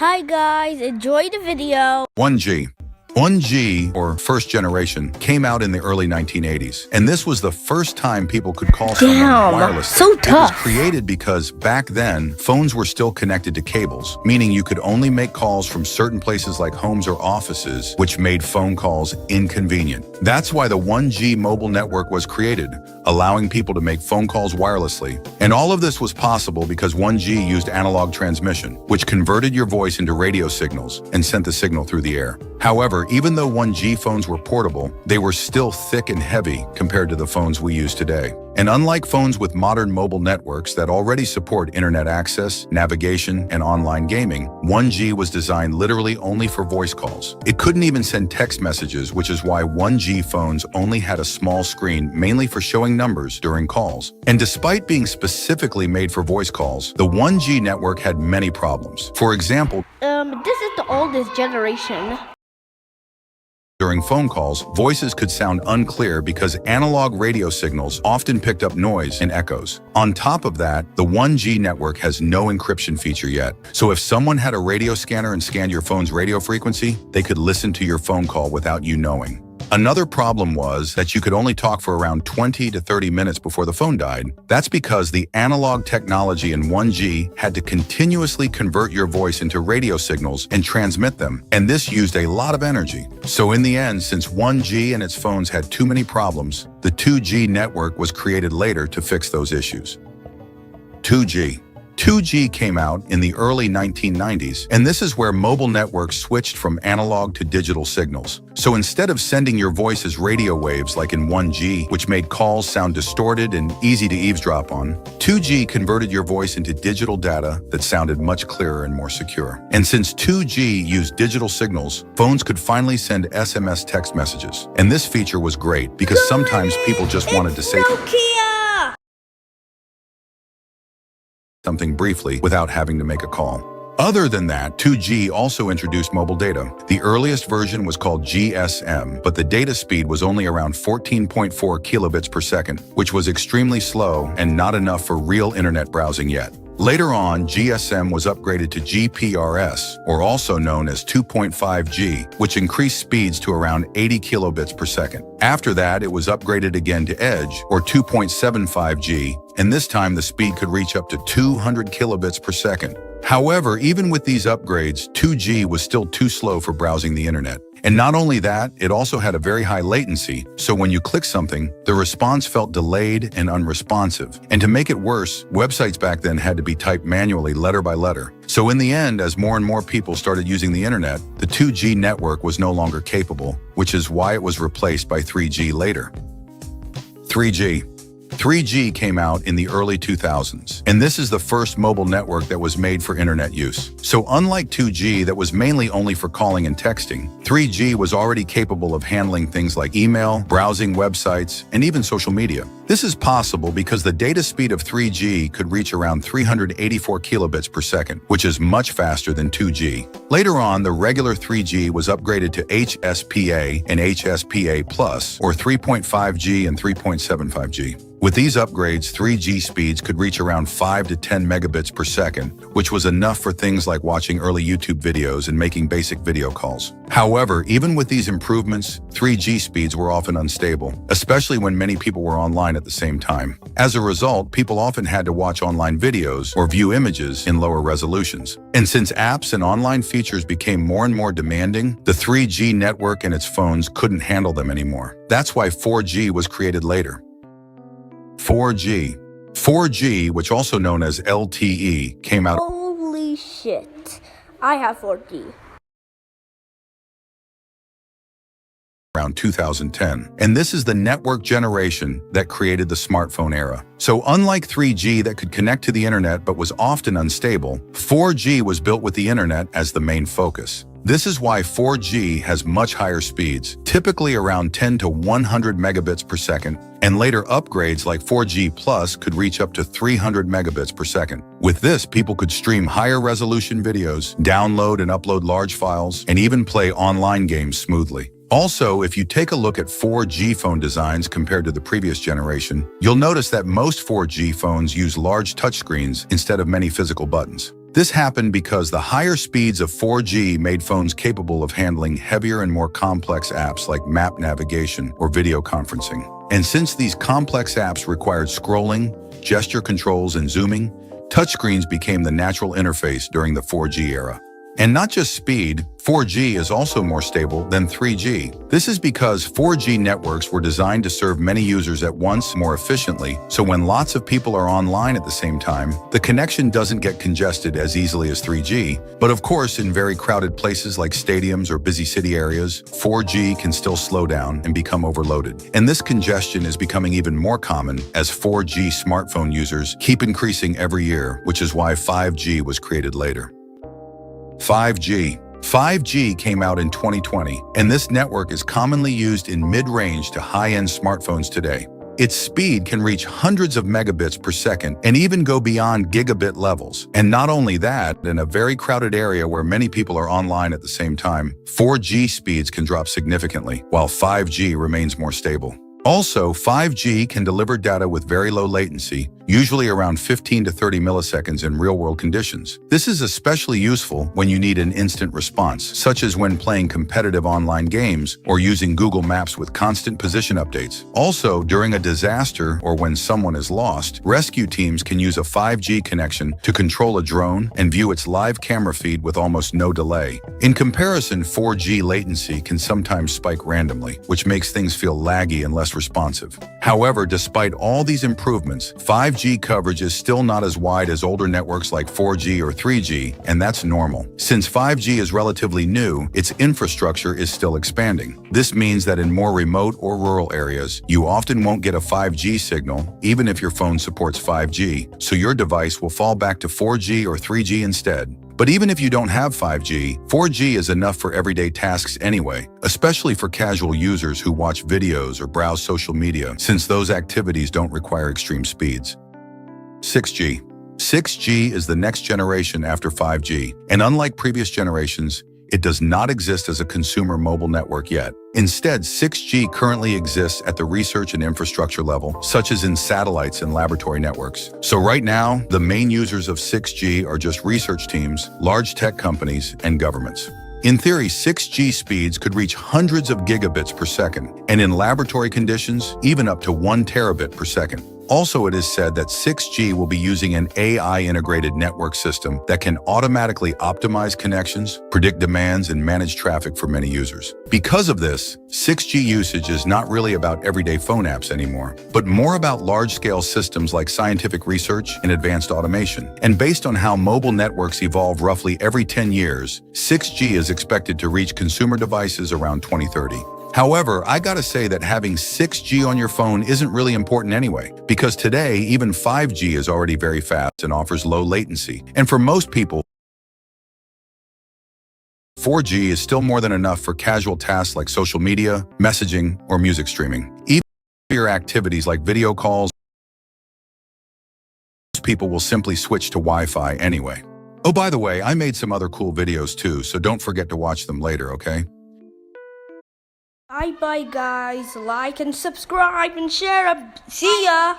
Hi guys, enjoy the video. 1G. 1G, or first generation, came out in the early 1980s, and this was the first time people could call someone wirelessly. So tough. It was created because back then, phones were still connected to cables, meaning you could only make calls from certain places like homes or offices, which made phone calls inconvenient. That's why the 1G mobile network was created, allowing people to make phone calls wirelessly. And all of this was possible because 1G used analog transmission, which converted your voice into radio signals and sent the signal through the air. However, even though 1G phones were portable, they were still thick and heavy compared to the phones we use today. And unlike phones with modern mobile networks that already support internet access, navigation, and online gaming, 1G was designed literally only for voice calls. It couldn't even send text messages, which is why 1G phones only had a small screen mainly for showing numbers during calls. And despite being specifically made for voice calls, the 1G network had many problems. For example, This is the oldest generation. during phone calls, voices could sound unclear because analog radio signals often picked up noise and echoes. On top of that, the 1G network has no encryption feature yet. So if someone had a radio scanner and scanned your phone's radio frequency, they could listen to your phone call without you knowing. Another problem was that you could only talk for around 20 to 30 minutes before the phone died. That's because the analog technology in 1G had to continuously convert your voice into radio signals and transmit them, and this used a lot of energy. So in the end, since 1G and its phones had too many problems, the 2G network was created later to fix those issues. 2G. 2G came out in the early 1990s, and this is where mobile networks switched from analog to digital signals. So instead of sending your voice as radio waves like in 1G, which made calls sound distorted and easy to eavesdrop on, 2G converted your voice into digital data that sounded much clearer and more secure. And since 2G used digital signals, phones could finally send SMS text messages. And this feature was great because sometimes people just wanted to say something briefly without having to make a call. Other than that, 2G also introduced mobile data. The earliest version was called GSM, but the data speed was only around 14.4 kilobits per second, which was extremely slow and not enough for real internet browsing yet. Later on, GSM was upgraded to GPRS, or also known as 2.5G, which increased speeds to around 80 kilobits per second. After that, it was upgraded again to Edge, or 2.75G, and this time the speed could reach up to 200 kilobits per second. However, even with these upgrades, 2G was still too slow for browsing the internet. And not only that, it also had a very high latency, so when you click something, the response felt delayed and unresponsive. And to make it worse, websites back then had to be typed manually letter by letter. So in the end, as more and more people started using the internet, the 2G network was no longer capable, which is why it was replaced by 3G later. 3G. 3G came out in the early 2000s, and this is the first mobile network that was made for internet use. So unlike 2G that was mainly only for calling and texting, 3G was already capable of handling things like email, browsing websites, and even social media. This is possible because the data speed of 3G could reach around 384 kilobits per second, which is much faster than 2G. Later on, the regular 3G was upgraded to HSPA and HSPA+, or 3.5G and 3.75G. With these upgrades, 3G speeds could reach around 5 to 10 megabits per second, which was enough for things like watching early YouTube videos and making basic video calls. However, even with these improvements, 3G speeds were often unstable, especially when many people were online at the same time. As a result, people often had to watch online videos or view images in lower resolutions. And since apps and online features became more and more demanding, the 3G network and its phones couldn't handle them anymore. That's why 4G was created later. 4G. 4G, which also known as LTE, came out. Holy shit. I have 4G. Around 2010. And this is the network generation that created the smartphone era. So unlike 3G that could connect to the internet but was often unstable, 4G was built with the internet as the main focus. This is why 4G has much higher speeds, typically around 10 to 100 megabits per second, and later upgrades like 4G Plus could reach up to 300 megabits per second. With this, people could stream higher resolution videos, download and upload large files, and even play online games smoothly. Also, if you take a look at 4G phone designs compared to the previous generation, you'll notice that most 4G phones use large touchscreens instead of many physical buttons. This happened because the higher speeds of 4G made phones capable of handling heavier and more complex apps like map navigation or video conferencing. And since these complex apps required scrolling, gesture controls, and zooming, touchscreens became the natural interface during the 4G era. And not just speed, 4G is also more stable than 3G. This is because 4G networks were designed to serve many users at once more efficiently, so when lots of people are online at the same time, the connection doesn't get congested as easily as 3G. But of course, in very crowded places like stadiums or busy city areas, 4G can still slow down and become overloaded. And this congestion is becoming even more common as 4G smartphone users keep increasing every year, which is why 5G was created later. 5G. 5G came out in 2020, and this network is commonly used in mid-range to high-end smartphones today. Its speed can reach hundreds of megabits per second and even go beyond gigabit levels. And not only that, in a very crowded area where many people are online at the same time, 4G speeds can drop significantly, while 5G remains more stable. Also, 5G can deliver data with very low latency, usually around 15 to 30 milliseconds in real-world conditions. This is especially useful when you need an instant response, such as when playing competitive online games or using Google Maps with constant position updates. Also, during a disaster or when someone is lost, rescue teams can use a 5G connection to control a drone and view its live camera feed with almost no delay. In comparison, 4G latency can sometimes spike randomly, which makes things feel laggy and less responsive. However, despite all these improvements, 5G coverage is still not as wide as older networks like 4G or 3G, and that's normal. Since 5G is relatively new, its infrastructure is still expanding. This means that in more remote or rural areas, you often won't get a 5G signal, even if your phone supports 5G, so your device will fall back to 4G or 3G instead. But even if you don't have 5G, 4G is enough for everyday tasks anyway, especially for casual users who watch videos or browse social media, since those activities don't require extreme speeds. 6G. 6G is the next generation after 5G, and unlike previous generations, it does not exist as a consumer mobile network yet. Instead, 6G currently exists at the research and infrastructure level, such as in satellites and laboratory networks. So right now, the main users of 6G are just research teams, large tech companies, and governments. In theory, 6G speeds could reach hundreds of gigabits per second, and in laboratory conditions, even up to 1 terabit per second. Also, it is said that 6G will be using an AI-integrated network system that can automatically optimize connections, predict demands, and manage traffic for many users. Because of this, 6G usage is not really about everyday phone apps anymore, but more about large-scale systems like scientific research and advanced automation. And based on how mobile networks evolve roughly every 10 years, 6G is expected to reach consumer devices around 2030. However, I gotta say that having 6G on your phone isn't really important anyway, because today, even 5G is already very fast and offers low latency. And for most people, 4G is still more than enough for casual tasks like social media, messaging, or music streaming. Even for your activities like video calls, most people will simply switch to Wi-Fi anyway. Oh, by the way, I made some other cool videos too, so don't forget to watch them later, okay? Bye bye guys, like and subscribe and share. See ya!